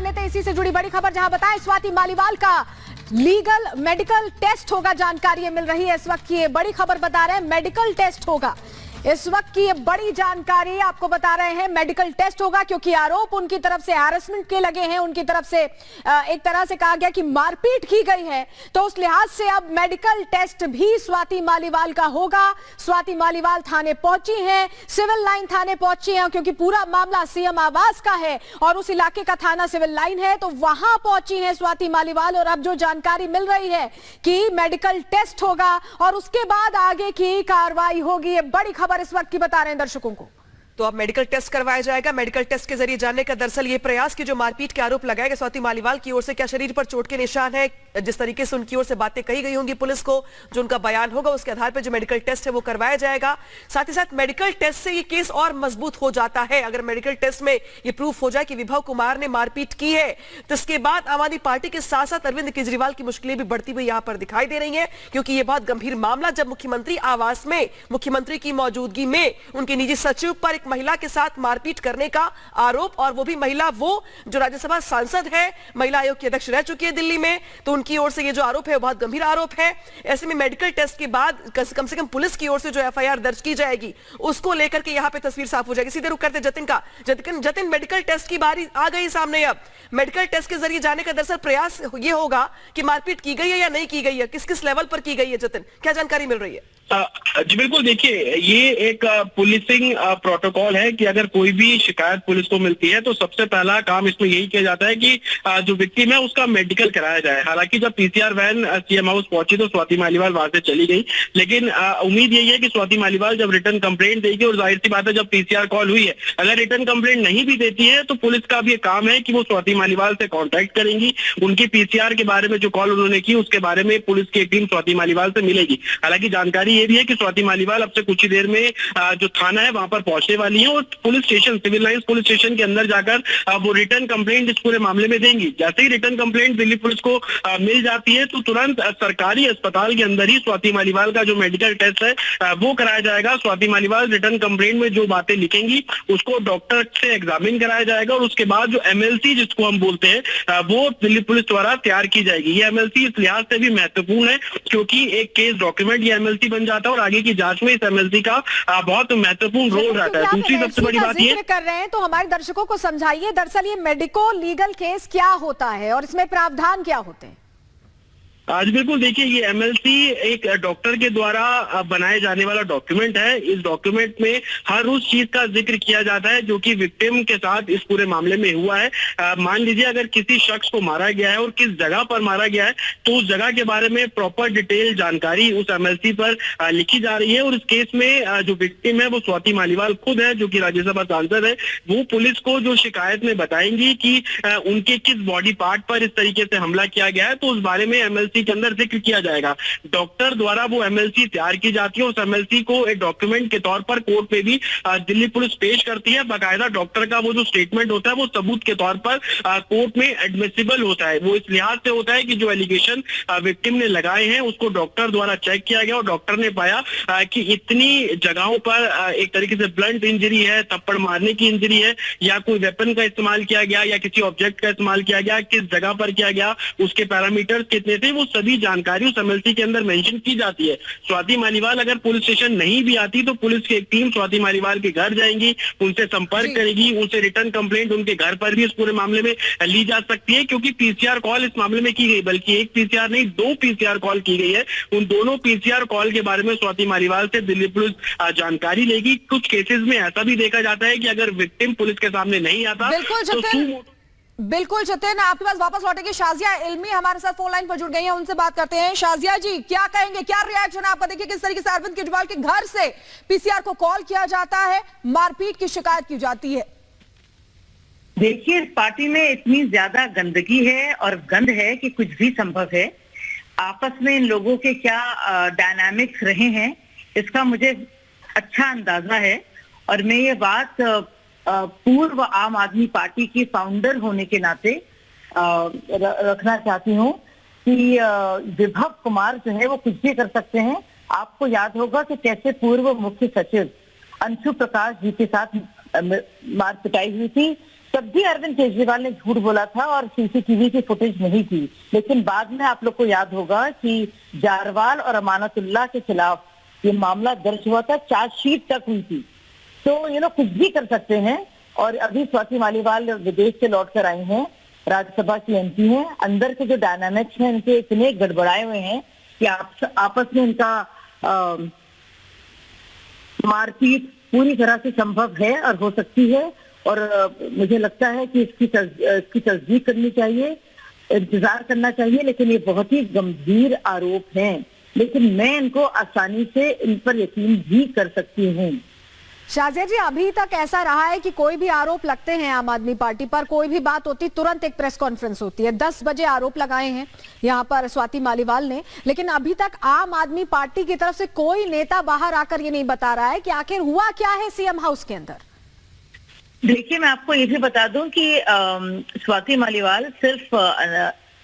लेते हैं इसी से जुड़ी बड़ी खबर, जहां बताएं स्वाति मालीवाल का लीगल मेडिकल टेस्ट होगा। जानकारी मिल रही है इस वक्त की, ये बड़ी खबर बता रहे हैं मेडिकल टेस्ट होगा। इस वक्त की ये बड़ी जानकारी आपको बता रहे हैं, मेडिकल टेस्ट होगा, क्योंकि आरोप उनकी तरफ से हैरेसमेंट के लगे हैं। उनकी तरफ से एक तरह से कहा गया कि मारपीट की गई है, तो उस लिहाज से अब मेडिकल टेस्ट भी स्वाति मालीवाल का होगा। स्वाति मालीवाल थाने पहुंची हैं, सिविल लाइन थाने पहुंची हैं, क्योंकि पूरा मामला सीएम आवास का है और उस इलाके का थाना सिविल लाइन है, तो वहां पहुंची हैं स्वाति मालीवाल। और अब जो जानकारी मिल रही है कि मेडिकल टेस्ट होगा और उसके बाद आगे की कार्रवाई होगी। ये बड़ी खबर इस वक्त की बता रहे हैं दर्शकों को। तो अब मेडिकल टेस्ट करवाया जाएगा। मेडिकल टेस्ट के जरिए जानने का दरअसल ये प्रयास कि जो मारपीट के आरोप लगाए गए स्वाति मालीवाल की ओर से, क्या शरीर पर चोट के निशान है, जिस तरीके से उनकी ओर से बातें कही गई होंगी पुलिस को, जो उनका बयान होगा उसके आधार पर जो मेडिकल टेस्ट है वो करवाया जाएगा। साथ ही साथ मेडिकल टेस्ट से ये केस और मजबूत हो जाता है। अगर मेडिकल टेस्ट में ये प्रूफ हो जाए कि विभव कुमार ने मारपीट की है, तो इसके बाद आम आदमी पार्टी के साथ साथ अरविंद केजरीवाल की मुश्किलें भी बढ़ती हुई यहां पर दिखाई दे रही है, क्योंकि ये बहुत गंभीर मामला जब मुख्यमंत्री आवास में मुख्यमंत्री की मौजूदगी में उनके निजी सचिव पर एक महिला के साथ मारपीट करने का आरोप, और वो भी महिला वो जो राज्यसभा सांसद है, महिला आयोग की अध्यक्ष रह चुकी है दिल्ली में, तो उनकी ओर से ये जो आरोप है बहुत गंभीर आरोप है। ऐसे में मेडिकल टेस्ट के बाद कम से कम पुलिस की ओर से जो एफआईआर दर्ज की जाएगी उसको लेकर के यहां पे तस्वीर साफ हो जाएगी। सीधे रुक करते जतिन का। जतिन, मेडिकल टेस्ट की बारी आ गई सामने। अब मेडिकल टेस्ट के जरिए जाने का दरअसल प्रयास ये होगा कि मारपीट की गई है या नहीं की गई है, किस किस लेवल पर की गई है। जतिन, क्या जानकारी मिल रही है? जी बिल्कुल, देखिए ये एक पुलिसिंग प्रोटोकॉल है कि अगर कोई भी शिकायत पुलिस को मिलती है तो सबसे पहला काम इसमें यही किया जाता है कि जो विक्टिम है उसका मेडिकल कराया जाए। हालांकि जब पीसीआर वैन सीएम हाउस पहुंची तो स्वाति मालीवाल वहां से चली गई, लेकिन उम्मीद यही है कि स्वाति मालीवाल जब रिटर्न कंप्लेंट देगी, और जाहिर सी बात है जब पीसीआर कॉल हुई है, अगर रिटर्न कंप्लेंट नहीं भी देती है तो पुलिस का भी एक काम है कि वो स्वाति मालीवाल से कॉन्टेक्ट करेंगी। उनकी पीसीआर के बारे में जो कॉल उन्होंने की उसके बारे में पुलिस की एक टीम स्वाति मालीवाल से मिलेगी। हालांकि जानकारी ये भी है कि स्वाति मालीवाल अब से कुछ ही देर में जो थाना है वहां पर पहुंचने वाली है, और police station civil lines police station के अंदर जाकर वो रिटर्न कंप्लेंट इस पूरे मामले में देंगी। जैसे ही रिटर्न कंप्लेंट दिल्ली पुलिस को मिल जाती है तो तुरंत सरकारी अस्पताल के अंदर ही स्वाति मालीवाल का जो मेडिकल टेस्ट है वो कराया जाएगा। स्वाति मालीवाल रिटर्न कंप्लेंट में जो बातें लिखेंगी उसको डॉक्टर से एग्जामिन कराया जाएगा, और उसके बाद जो एमएलसी जिसको हम बोलते हैं वो दिल्ली पुलिस द्वारा तैयार की जाएगी। ये एमएलसी इस लिहाज से भी महत्वपूर्ण है क्योंकि एक केस डॉक्यूमेंट ये एमएलसी बन जाता है और आगे की जांच में इस एमएलसी का बहुत महत्वपूर्ण रोल रहता है। दूसरी सबसे बड़ी बात ये कर रहे हैं, तो हमारे दर्शकों को समझाइए दरअसल ये मेडिको लीगल केस क्या होता है और इसमें प्रावधान क्या होते हैं। आज बिल्कुल देखिए, ये एमएलसी एक डॉक्टर के द्वारा बनाए जाने वाला डॉक्यूमेंट है। इस डॉक्यूमेंट में हर उस चीज का जिक्र किया जाता है जो कि विक्टिम के साथ इस पूरे मामले में हुआ है। मान लीजिए अगर किसी शख्स को मारा गया है और किस जगह पर मारा गया है तो उस जगह के बारे में प्रॉपर डिटेल जानकारी उस एमएलसी पर लिखी जा रही है। और इस केस में जो विक्टिम है वो स्वाति मालीवाल खुद है, जो कि राज्यसभा सांसद है। वो पुलिस को जो शिकायत में बताएंगी कि उनके किस बॉडी पार्ट पर इस तरीके से हमला किया गया है, तो उस बारे में एमएलसी के अंदर जिक्र किया जाएगा। डॉक्टर द्वारा वो एमएलसी तैयार की जाती है। उस एमएलसी को एक डॉक्यूमेंट के तौर पर कोर्ट में भी दिल्ली पुलिस पेश करती है। बाकायदा डॉक्टर का वो जो स्टेटमेंट होता है वो सबूत के तौर पर कोर्ट में एडमिसिबल होता है। वो इस लिहाज से होता है कि जो एलिगेशन विक्टिम ने लगाए हैं उसको डॉक्टर द्वारा चेक किया गया और डॉक्टर ने पाया कि इतनी जगहों पर एक तरीके से ब्लंट इंजरी है, थप्पड़ मारने की इंजरी है, या कोई वेपन का इस्तेमाल किया गया या किसी ऑब्जेक्ट का इस्तेमाल किया गया, किस जगह पर किया गया, उसके पैरामीटर्स कितने थे, वो सभी जानकारी उस एमएलसी के अंदर मेंशन की जाती है। स्वाति मालीवाल अगर पुलिस स्टेशन नहीं भी आती तो पुलिस की एक टीम स्वाति मालीवाल के घर जाएंगी, उनसे संपर्क करेगी, उनसे रिटर्न कंप्लेंट उनके घर पर भी इस पूरे मामले में ली जा सकती है। क्योंकि पीसीआर कॉल इस मामले में की गई, बल्कि एक पीसीआर नहीं 2 पीसीआर कॉल की गई है। उन दोनों पीसीआर कॉल के बारे में स्वाति मालीवाल से दिल्ली पुलिस जानकारी लेगी। कुछ केसेस में ऐसा भी देखा जाता है कि अगर विक्टिम पुलिस के सामने नहीं आता बिल्कुल जतिन, आपके पास वापस लौटेंगे। शाजिया इल्मी हमारे साथ फोन लाइन पर जुड़ गई हैं, उनसे बात करते हैं। शाजिया जी, क्या कहेंगे, क्या रिएक्शन है आपका? देखिए किस तरीके से अरविंद केजरीवाल के घर से पीसीआर को कॉल किया जाता है, मारपीट की शिकायत की जाती है। देखिए इस पार्टी में इतनी ज्यादा गंदगी है और गंद है कि कुछ भी संभव है। आपस में इन लोगों के क्या डायनामिक्स रहे हैं इसका मुझे अच्छा अंदाजा है। और मैं ये बात पूर्व आम आदमी पार्टी की फाउंडर होने के नाते रखना चाहती हूँ कि विभव कुमार जो है वो कुछ भी कर सकते हैं। आपको याद होगा कि कैसे पूर्व मुख्य सचिव अंशु प्रकाश जी के साथ मार पिटाई हुई थी, तब भी अरविंद केजरीवाल ने झूठ बोला था और सीसीटीवी की फुटेज नहीं थी, लेकिन बाद में आप लोग को याद होगा कि जारवाल और अमानतुल्लाह के खिलाफ ये मामला दर्ज हुआ था, चार्जशीट तक हुई थी। तो कुछ भी कर सकते हैं। और अभी स्वाति मालीवाल विदेश से लौट कर आई हैं, राज्यसभा की एमपी हैं, अंदर के जो डायनामिक्स हैं इनके इतने गड़बड़ाए हुए हैं कि आपस में इनका मारपीट पूरी तरह से संभव है और हो सकती है। और मुझे लगता है कि इसकी तस्दीक करनी चाहिए, इंतजार करना चाहिए, लेकिन ये बहुत ही गंभीर आरोप हैं। लेकिन मैं इनको आसानी से इन पर यकीन भी कर सकती हूँ। शाजिया जी, अभी तक ऐसा रहा है कि कोई भी आरोप लगते हैं आम आदमी पार्टी पर, कोई भी बात होती तुरंत एक प्रेस कॉन्फ्रेंस होती है। 10 बजे आरोप लगाए हैं यहाँ पर स्वाति मालीवाल ने, लेकिन अभी तक आम आदमी पार्टी की तरफ से कोई नेता बाहर आकर ये नहीं बता रहा है कि आखिर हुआ क्या है सीएम हाउस के अंदर। देखिए, मैं आपको ये भी बता दूं कि स्वाति मालीवाल सिर्फ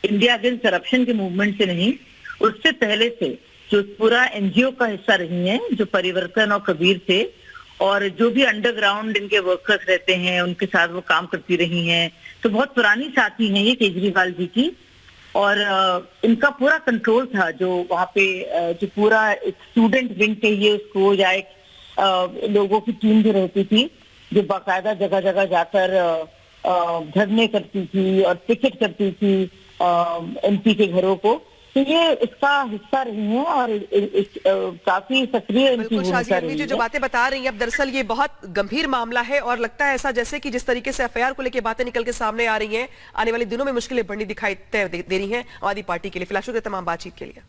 इंडिया अगेंस्ट करप्शन के मूवमेंट से नहीं, उससे पहले से जो पूरा एनजीओ का हिस्सा रही हैं, जो परिवर्तन और कबीर थे, और जो भी अंडरग्राउंड इनके वर्कर्स रहते हैं उनके साथ वो काम करती रही हैं। तो बहुत पुरानी साथी हैं ये केजरीवाल जी की। और इनका पूरा कंट्रोल था जो वहाँ पे जो पूरा स्टूडेंट विंग कहिए उसको, या एक लोगों की टीम जो रहती थी जो बाकायदा जगह जगह जाकर धरने करती थी और पिकेट करती थी एमपी के घरों को। तो ये इसका हिस्सा रही है और काफी सक्रिय इनकी भूमिका रही है। जो बातें बता रही हैं, अब दरअसल ये बहुत गंभीर मामला है और लगता है ऐसा जैसे कि जिस तरीके से एफआईआर को लेकर बातें निकल के सामने आ रही हैं, आने वाले दिनों में मुश्किलें बढ़नी दिखाई दे रही हैं आम आदमी पार्टी के लिए। फिलहाल शुक्रिया तमाम बातचीत के लिए।